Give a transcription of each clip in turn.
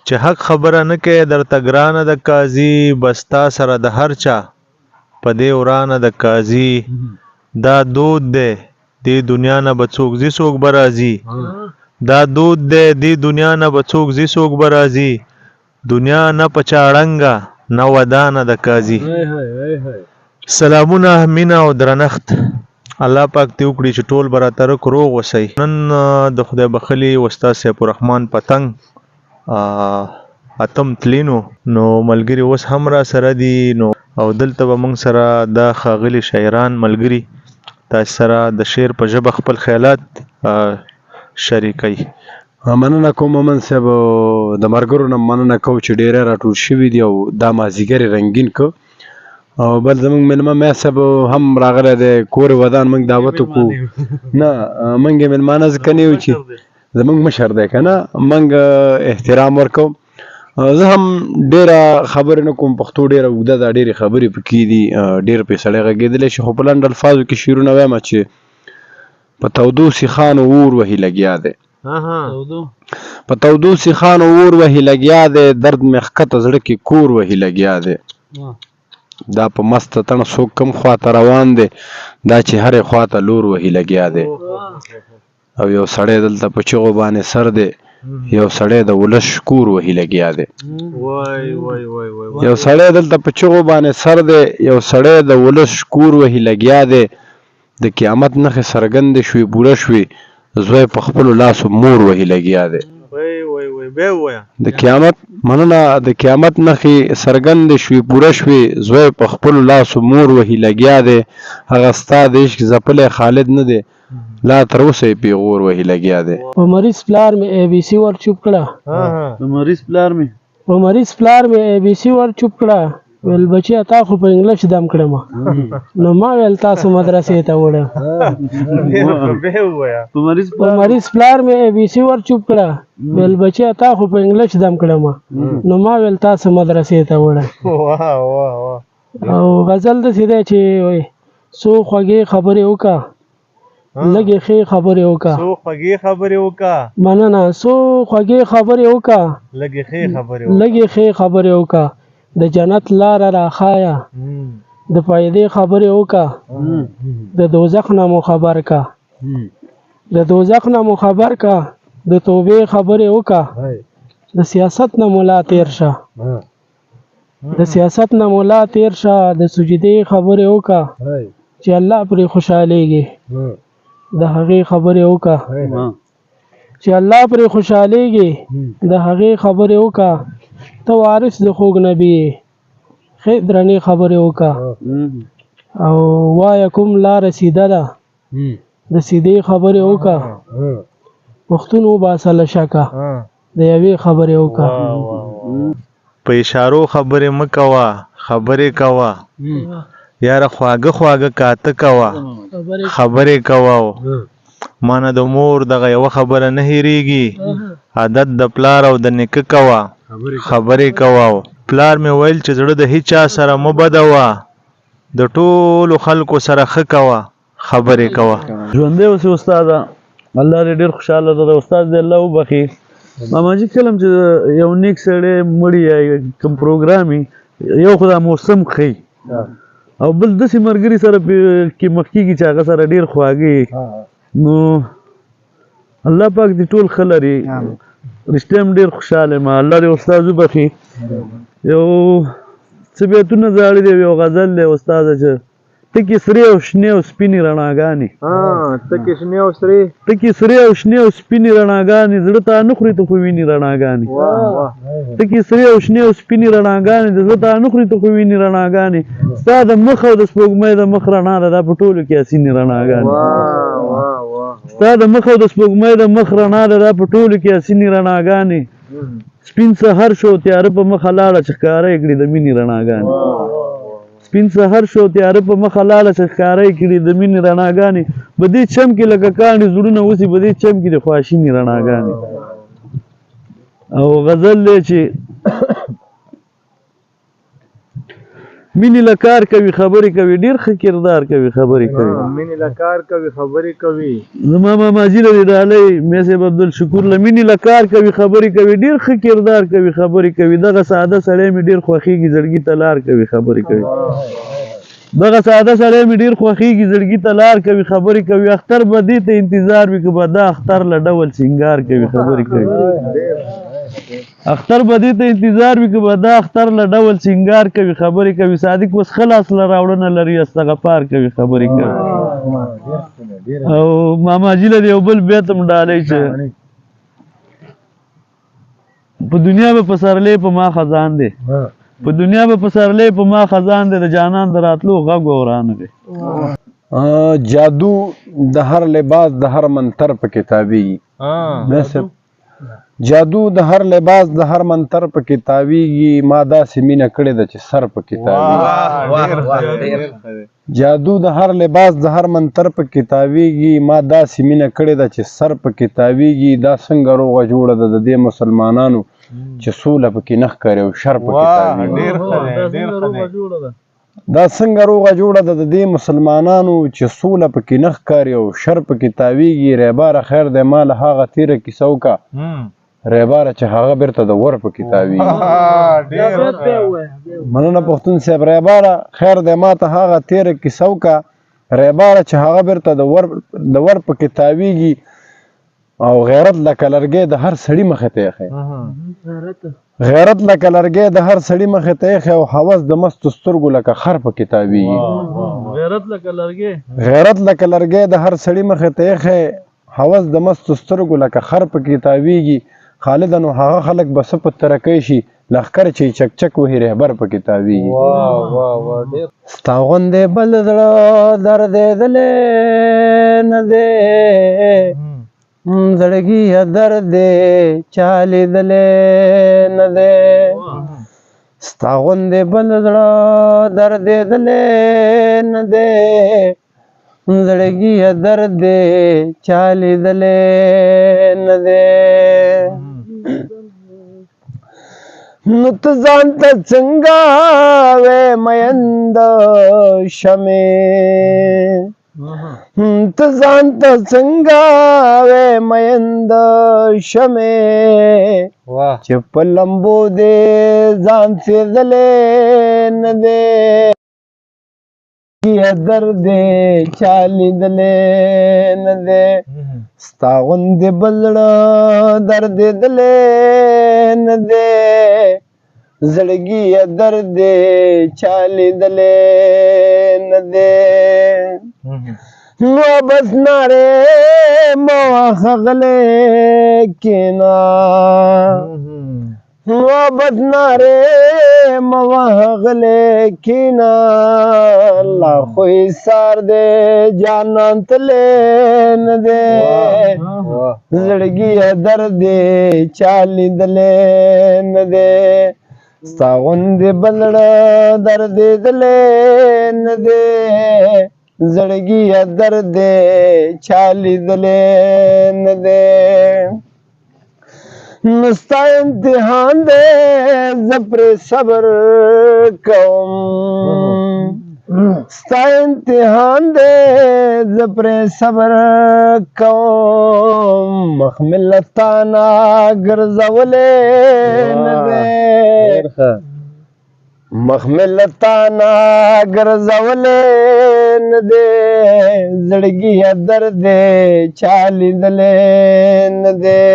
چې حق خبره نه کوي درته ګرانه د قاضي بستا سره د هر چا په دې ورانه د قاضي دا دود دی دې دنیا نه به څوک ځي څوک به راځي دا دود دی دې دنیا نه به څوک ځي څوک به راځي دنیا نه په چاړنګه نه ودانه د قاضي سلامونه مینه او درنښت الله پاک دې وکړي چې ټول به راته روغ اوسئ نن د خدای بخلي استاد سیف الرحمن پتنګ اتم تلینو نو ملګری اوس هم را سره دي نو او دلته به موږ سره د ښاغلي شاعران ملګري تاسو سره د شعر په ژبه خپل خیالات شریکوي. مننه کوم مومن صاحب د ملګرو نه مننه کوم چې ډېره راټول شوي دي او دا مازدیګر یې رنګین کړ او بل زموږ مېلمه میا صاحب هم راغلی دی کور ودان موږ دعوت وکړو نه موږ یې مېلمانه ځکه نه یو چې زموږ مشر دی که نه موږ احترام ورکوو زه هم ډېره خبرې نه کوم پښتو ډېره اوږده ده ډېرې خبرې پکې دي ډېر پرې سړی غږېدلی شي خو په لنډ الفاظو کې شعرونه وایم چې په تودو سیخانو اور وهي لګیا دی په تودو سیخانو اور وهي لګیا دی درد مې ښکته زړه کې کور وهي لګیا دی دا په مسته تڼ څوک کم خواته روان دی دا چې هرې خواته لور وهي لګیا دی او یو سړی دلته په چغو باندې سر دی یو سړی د ولس شکور وهي لګیا دی یو سړی دلته په چغو باندې سر دی یو سړی د ولس شکور وهي لګیا دی د قیامت نښې څرګندې شوې بوړه شوې زوی په خپلو لاسو مور وهي لګیا دی د قیامت مننه د قیامت نښې څرګندې شوې پوره شوې زوی په خپلو لاسو مور وهي لګیا دی هغه ستا د عشق ځپلی خالد نه دی لا تر اوسه یې پیغور وهي لګیا دی په مریض پلار مې ای بي سي ور چوپ کړه په مریض پلار مې ای بي سي ور چوپ کړه ویل بچیا تا خو په انګلیش دم کړم نو ما ویل تاسو مدرسې ته وړم په مریض پلار مې ای بي سي ور چوپ کړه ویل بچیا تا خو په انګلیش دم کړم نو ما ویل تاسو مدرسې ته وړم او غزل داسې دی چې وایي څو خوږې خبرې وکړه لږې ښې خبرې وکړه مننه څو خوږې خبرې وکړه لږې ښې خبرې وکړه د جنت لاره راښایه د فایدې خبرې وکړه د دوزخ نه مو خبر کا د دوزخ نه مو خبر کا د توبې خبرې وکړه د سیاست نه مو لا تېر شه د سیاست نه مو لا تېر شه د سجدې خبرې وکړه چې الله پرې خوشحالېږي د هغې خبرې وکړه چې الله پرې خوشحالېږي د هغې خبرې وکړه ته وارث د خوږ نبي ښې درنې خبرې وکړه او وایه کوم لاره سیده ده د سیدې خبرې وکړه پښتون وباسه له شکه د یوې خبرې وکړه په اشارو خبرې مه کوه خبرې کوه یاره خواږه خواږه کاته کوه خبرې کوه مانه د مور دغه یوه خبره نه هېرېږي عادت د پلار او د نیکه کوه خبرې کوه پلار مې ویل چې زړه د هیچا سره مه بدوه د ټولو خلکو سره ښه کوه خبرې کوه ژوندی اوسې استاده الله دې ډېر خوشحاله ده استاد دې الله وبخي ماماجي کلم چې یو نیک سړی مړي یا کوم پروګرام یو خو دا موسم ښیي او بل داسې ملګري سره کې مخ کېږي چې هغه سره ډېر خواږه نو الله پاک دې ټول ښه لري رښتیا هم ډېر خوشحاله یم الله دې استاد وبخي یو څه بیتونه زاړه دي یو غزل دی استاده چې تکې سرې او شنې او سپینې رڼاګانې تکې سرې او شنې او سپینې رڼاګانې زړه ته نه خوري ته خو ویني رڼاګانې تکې سرې او شنې او سپینې رڼاګانې د زړه ته نه خوري ته خو ویني رڼاګانې ستا د مخ او د سپوږمۍ د مخ رڼا ده دا په ټولو کې اسینې رڼاګانې ستا د مخ او د سپوږمۍ د مخ رڼا ده دا په ټولو کې اسینې رڼاګانې سپین سحر شو تیاره په مخه لاړه چې ښکاره یې کړي د مینې رڼاګانې سپین سحر شو تیاره په مخه لاړه چې ښکاره یې کړي د مینې رڼاګانې په دې چم کې لکه کاڼي زړونه اوسي په دې چم کې د خواشینې رڼاګانې او غزل دی چې مینې له کار کوي خبرې کوي ډېر ښه کردار کوي خبرې کوي مینې له کار کوي خبرې کوي زما ماماجي له دې ډالۍ میا صاحب عبدالشکور له مینې له کار کوي خبرې کوي ډېر ښه کردار کوي خبرې کوي دغه ساده سړی مې ډېر خوښېږي زړګي ته لار کوي خبرې کوي دغه ساده سړی مې ډېر خوښېږي زړګي ته لار کوي خبرې کوي اختر به دې ته انتظار وي که به دا اختر له ډول سینګار کوي خبرې کوي اختر به دې ته انتظار وي که به دا اختر له ډول سینګار کوي خبرې کوي صادق اوس خلاص له راوړنه لري استغفار کوي خبرې کوي او ماماجي له یو بل بیت هم ډالۍ چې په دنیا به پسرلی په ما خزان دی په دنیا به پسرلی په ما خزان دی د جانان د راتلو غږ ورانه دی جادو د هر لباس د هر منتر په کتابي جادو د هر لباس د هر منتر په کتابيږي ما داسې مینه کړې ده چې سر په کتابي جادو د هر لباس د هر منتر په کتابيږي ما داسې مینه کړې ده چې سر په کتابيږي دا څنګه روغه جوړه ده د دې مسلمانانو چې سوله پکې نه ښکاري او شر پکې تاویږي دا څنګه روغه جوړه ده د دې مسلمانانو چې سوله پکې نه ښکاري او شر پکې تاویږي ریباره خیر دی ما له هغه تیره کیسه وکړه ریباره چې هغه بیرته د ور پکې تاویږي مننه پښتون صاحب ریباره خیر دی ما ته هغه تیره کیسه وکړه ریباره چې هغه بیرته د ور پکې تاویږي او غیرت لکه لرګی د هر سړي مخې ته ایښی غیرت لکه لرګی د هر سړي مخې ته ایښی او هوس د مستو سترګو لکه خر پکې تاویږي غیرت لکه لرګی د هر سړي مخې ته ایښی هوس د مستو سترګو لکه خر پکې تاویږي خالده نو هغه خلک به څه په ترقۍ شي لښکر چې چک چک وهي رهبر پکې تاویږي ستا غوندې بل زړه دردېدلی نه دی زړګي درد چا لیدلی نه دی ستا غوندې بل زړه دردېدلی نه دی زړګي درد چا لیدلی نه دی نو ته ځان ته څنګه وې میند شمې ته ځان ته څنګه وې میند شمې چې په لمبو دې ځان سېدلی نه دی درد چا لیدلی نه دی ستا غوندې بل زړه دردېدلی نه دی زړګي درد چا لیدلی نه دی نو بس نارې مه وهه غلی کېنه نو بس نارې مه وهه غلی کېنه لا خو ایثار دی جانان تللی نه دی زړګي درد چا لیدلی نه دی ستا غوندې بل زړه دردېدلی نه دی زړګي درد چا لیدلی نه دی نو ستا امتحان دی زه پرې صبر کوم ستا امتحان دی زه پرې صبر کوم مخ مې له تا نه ګرځولی نه دی مخ مې له تا نه ګرځولی نه دی زړګي درد چا لیدلی نه دی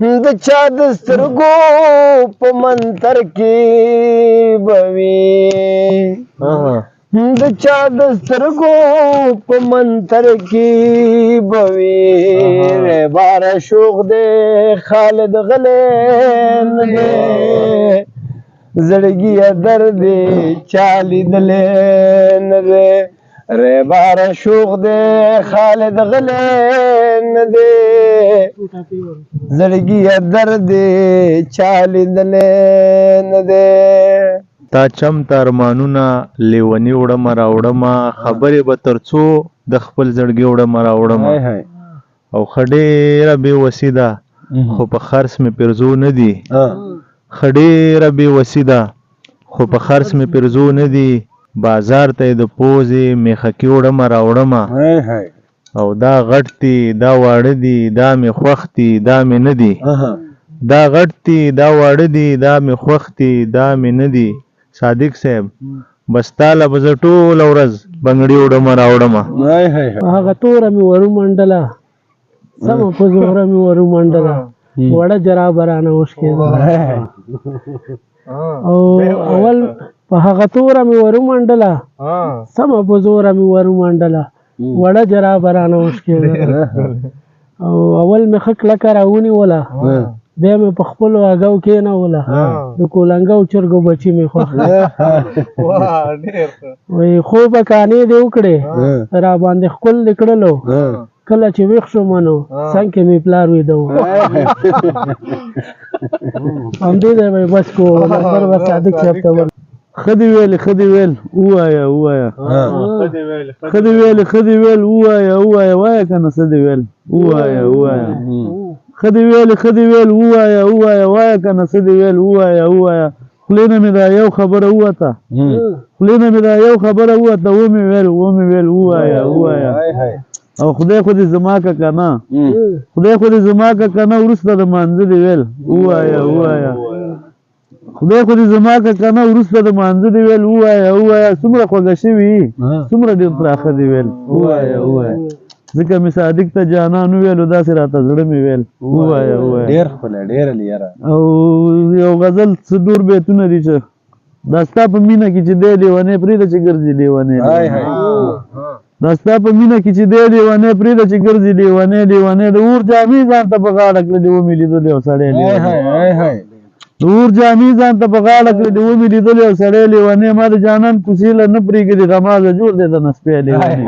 د چا د سترګو په منتر کې به وي د چا د سترګو په منتر کې به وي ریباره شوق دی خالد غلی نه دی زړګي درد چا لیدلی نه دی ریباره شوق دی خالد غلی نه دی زړګي درد چا لیدلی نه دی تا چم ته ارمانونه لیوني وړمه راوړمه خبرې به تر څو د خپل زړګي وړمه راوړمه او ښه ډېره بې وسي ده خو په خرڅ مې پرزو نه دي ښه ډېره بې وسي ده خو په خرڅ مې پرزو نه دي بازار ته یې د پوزې میخکې وړمه راوړمه او دا غټ دي دا واړه دي دا مې خوښ دي دا مې نه دي دا غټ دي دا واړه دي دا مې خوښ دي دا مې نه دي صادق صاحب بس تاله به زه ټوله ورځ بنګړي وړمه راوړمه هغه توره مې ورو منډله سمه په زوره مې ورو منډله وړه جرابه رانه وشکېدله او اول په هغه توره مې ورو منډله سمه په زوره مې ورو منډله وړه جرابه رانه وشکېدله او اول مې ښه کلکه راونیوله بیا مې په خپلو اګو کېنوله د کولنګو چرګو بچي مې خوښ وایي خوبه کانې دې وکړې را باندې ښکل دې کړلو کله چې ویښ شومه نو څنګ کې مې پلار ویده و همدې ځای به یې بس کو نمبر به صادق صاحب ته ول ښه دې ویلې ښه دې ویل ووایه ووایه ښه دې ویلې ښه دې ویل ووایه ووایه وایه که نه څه دې ویل ووایه ووایه ښه دې ویلې ښه دې ویل ووایه ووایه وایه که نه څه دې ویل ووایه ووایه خولې نه مې دا یو خبره ووته خولې نه مې دا یو خبره ووته ومې ویل ومې ویل ووایه ووایه او خدای خو دې زما که که نه خدای خو دې زما که که نه وروسته د مانځه دې ویل ووایه ووایه خدای خو دې زما که که نه وروسته د مانځه دې ویل ووایه ووایه څومره خوږه شوي څومره ډېر تراخه دې ویل ووایه ووایه ځکه مې صادق ته جانان وویلو داسې راته زړه مې ویل ووایه ووایه ډېر ښکلی ډېر لیاره او یو غزل څه ډور بیتونه دي چې دا ستا په مینه کې چې دی لیونی پرېږده چې ګرځي لیونی دا ستا په مینه کې چې دی لیونی پرېږده چې ګرځي لیونی لیونی د اور جامې ځان ته په غاړه کړلې ومې لیدلې یو سړی د اور جامې ځان ته په غاړه کړلې ومې لیدلې یو سړی لیونی ما د جانان کوڅې له نه پرېږدي غمازه جوړ دی د نسپی لیونی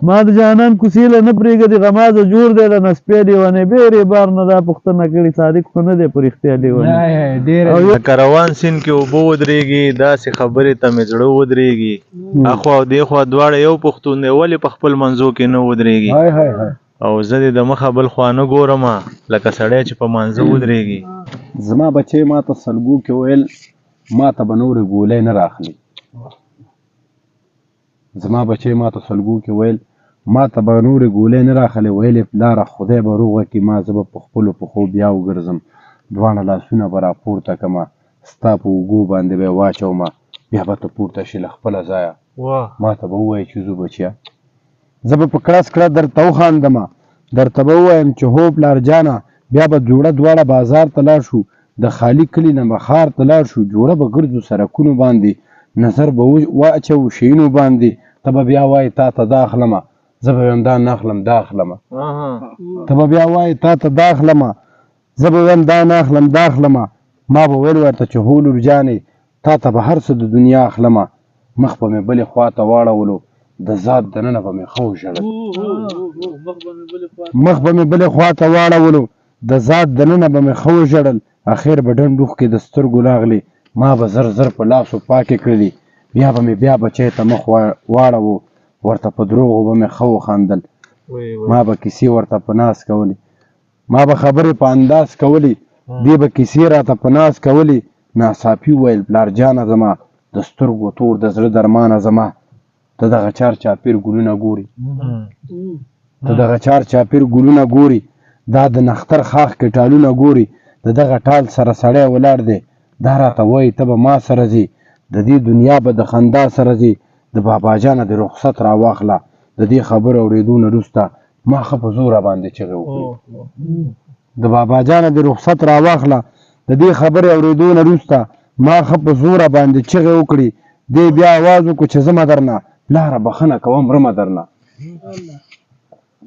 ما د جانان کوڅې له نه پرېږدي غمازه جوړ دی د نسپی لیونی بیرې بار نه دا پوښتنه کړې صادق خو نه دی په رښتیا لیونی لکه روان سیند کې اوبه ودرېږي داسې خبرې ته مې زړه ودرېږي اخوا او دېخوا دواړه یو پښتون دی ولې په خپل منځو کې نه ودرېږي او زه دې د مخه بل خوا نه ګورمه لکه سړی چې په مانځه ودرېږي زما بچی ما ته سلګو کې ویل ما ته به نورې ګولۍ نه راخلي زما بچی ما ته سلګو کې ویل ما ته به نورې ګولۍ نه راخلي ویل یې پلاره خدای به روغ وکړي ما زه به په خپلو پښو بیا وګرځم دواړه لاسونه به راپورته کړمه ستا په اوږو باندې به یې واچومه بیا به ته پورته شي له خپله ځایه ما ته به ووایي چې ځو بچیه زه به په کړس کړه درته وخاندمه درته به ووایم چې هو پلار جانه بیا به جوړه دواړه بازار ته لاړ شو د خالي کلي نه به ښار ته لاړ شو جوړه به ګرځو سرکونو باندې نظر به واچوو شیونو باندې ته به بیا وایې تا ته دا اخلمه زه به ویم دا نه اخلم دا اخلمه ته به بیا وایې تا ته دا اخلمه زه به ویم دا نه اخلم دا اخلمه ما به ویل ورته چې هو لور جانې تا ته به هر څه د دنیا اخلمه مخ به مې بلې خوا ته واړولو د ذات دننه به مې ښه وژړل مخ به مې بلې خوا ته واړولو د ذات دننه به مې ښه وژړل اخر به ډنډ اوښکې د سترګو راغلې ما به زر زر په لاسو پاکې کړلې بیا به مې بیا بچی ته مخ واړوو ورته په دروغو به مې ښه وخندل ما به کیسې ورته په ناز کولې ما به خبرې په انداز کولې دې به کیسې راته په ناز کولې ناڅاپي وویل پلار جانه زما د سترګو تور د زړه درمانه زما ته دغه چار چاپیر ګلونه ګوري ته دغه چار چاپیر ګلونه ګوري دا د نختر خاخ کې ټالونه ګوري د دغه ټال سره سړی ولاړ دی دا راته وایي ته به ما سره ځي د دې دنیا به د خندا سره ځي د بابا جانه د رخصت راواخله د دې خبرو اورېدو نه وروسته ما ښه په زوره باندې چغې وکړې د بابا جانه د رخصت راواخله د دې خبرې اورېدو نه وروسته ما ښه په زوره باندې چغې وکړې دی بیا اواز وکړو چې زه درنه پلاره بخښنه کوم رمه درنه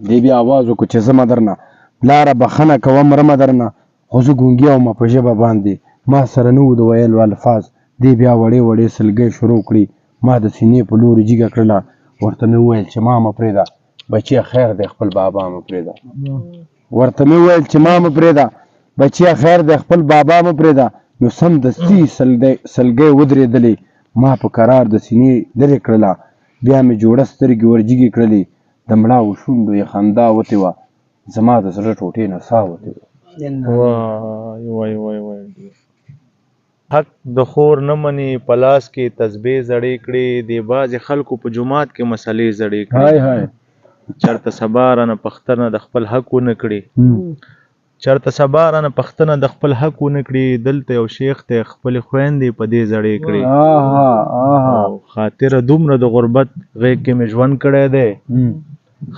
دی بیا اواز وکړو چې زه درنه پلاره بخښنه کوم رمه درنه خو زه ګونګي وم په ژبه باندې ما سره نه وو د ویلو الفاظ دی بیا وړې وړې سلګۍ شروع کړي ما د سینې په لوري جګه کړله ورته مې وویل چې ما مه پرېږده بچیه خیر دی خپل بابا مه پرېږده ورته مې وویل چې ما مه پرېږده بچیه خیر دی خپل بابا مه پرېږده نو سمدستي سلګۍ ودرېدلې ما په قرار د سینې لرې کړله بیا مې جوړه سترګې ورجګې کړلې د مړاوو شونډو یې خندا وتې وه زما د زړه ټوټې نه ساه وتې وه حق د خور نه مني په لاس کې تسبیح زړې کړي د بعضې خلکو په جومات کې مسلې زړې کړي چېرته سبا رانه پښتنه د خپل حق ونه کړي چېرته سبا رانه پښتنه د خپل حق ونه کړي دلته یو شیخ دی خپلې خویندې په دې زړې کړي او خاطره دومره د غربت غېږ کې مې ژوند کړی دی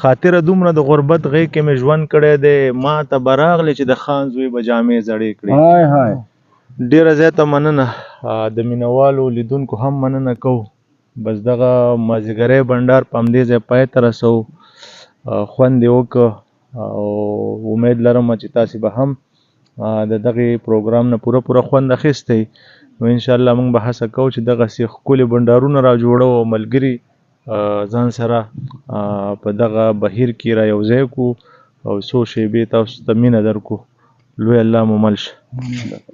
خاطره دومره د غربت غېږ کې مې ژوند کړی دی ما ته به راغلی چې د خان زوی به جامې زړې کړي ډېره زیاته مننه د مینوالو لیدونکو هم مننه کوو بس دغه مازدیګری بنډار په همدې ځای پای ته رسوو خوند یې وکړه او امید لرم چې تاسې به هم د دغې پروګرام نه پوره خوند اخیستی نو انشاءالله موږ به هڅه کوو چې دغسې ښکلي بنډارونه را جوړو او ملګري ځان سره په دغه بهیر کې را یوځای کړو او څو شیبې تاسو ته مینه درکړو لوی الله مو مل شه